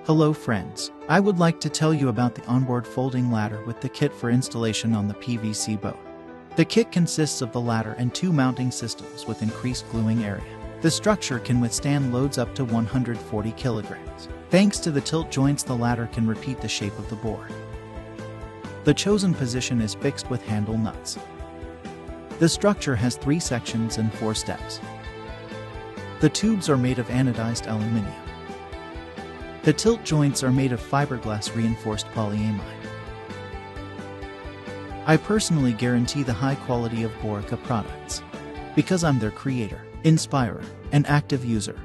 Hello friends, I would like to tell you about the onboard folding ladder with the kit for installation on the PVC boat. The kit consists of the ladder and 2 mounting systems with increased gluing area. The structure can withstand loads up to 140 kilograms. Thanks to the tilt joints, the ladder can repeat the shape of the board. The chosen position is fixed with handle nuts. The structure has 3 sections and 4 steps. The tubes are made of anodized aluminum. The tilt joints are made of fiberglass reinforced polyamide. I personally guarantee the high quality of BORIKA products because I'm their creator, inspirer, and active user.